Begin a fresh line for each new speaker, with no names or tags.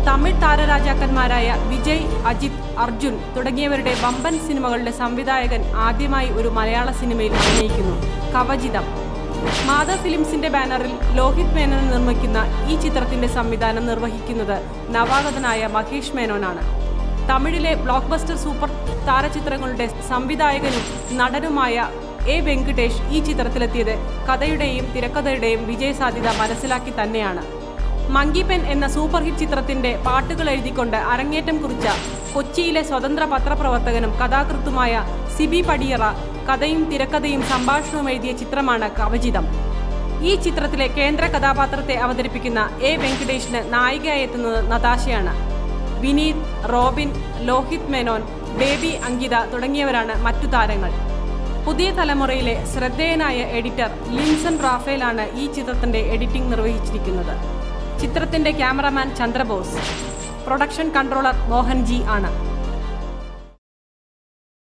തമിഴ് താരരാജാക്കന്മാരായ വിജയ്, അജിത്, അർജുൻ തുടങ്ങിയവരുടെ വമ്പൻ സിനിമകളുടെ സംവിധായകൻ ആദ്യമായി ഒരു മലയാള സിനിമയിൽ അഭിനയിക്കുന്നു. കവചിതം. മാധവ് ഫിലിംസിന്റെ ബാനറിൽ ലോഹിത് മേനോൻ നിർമ്മിക്കുന്ന ഈ ചിത്രത്തിന്റെ സംവിധാനം നിർവഹിക്കുന്നത് നവാഗതനായ മഹേഷ് മേനോനാണ്. തമിഴിലെ ബ്ലോക്ക് ബസ്റ്റർ സൂപ്പർ താരചിത്രങ്ങളുടെ സംവിധായകനും നടനുമായ എ വെങ്കിടേഷ് ഈ ചിത്രത്തിലെത്തിയത് കഥയുടെയും തിരക്കഥയുടെയും വിജയസാധ്യത മനസ്സിലാക്കി തന്നെയാണ്. മങ്കി പെൻ എന്ന സൂപ്പർ ഹിറ്റ് ചിത്രത്തിന്റെ പാട്ടുകൾ എഴുതിക്കൊണ്ട് അരങ്ങേറ്റം കുറിച്ച കൊച്ചിയിലെ സ്വതന്ത്ര പത്രപ്രവർത്തകനും കഥാകൃത്തുമായ സിബി പടിയറ കഥയും തിരക്കഥയും സംഭാഷണവും എഴുതിയ ചിത്രമാണ് കവചിതം. ഈ ചിത്രത്തിലെ കേന്ദ്ര കഥാപാത്രത്തെ അവതരിപ്പിക്കുന്ന എ വെങ്കിടേഷിന് നായികയായി എത്തുന്നത് നതാശയാണ്. വിനീത്, റോബിൻ, ലോഹിത് മേനോൻ, ബേബി അങ്കിത തുടങ്ങിയവരാണ് മറ്റു താരങ്ങൾ. പുതിയ തലമുറയിലെ ശ്രദ്ധേയനായ എഡിറ്റർ ലിൻസൺ റാഫേലാണ് ഈ ചിത്രത്തിന്റെ എഡിറ്റിംഗ് നിർവഹിച്ചിരിക്കുന്നത്. ചിത്രത്തിന്റെ cameraman Chandrabose, production controller Mohanji ആണ്.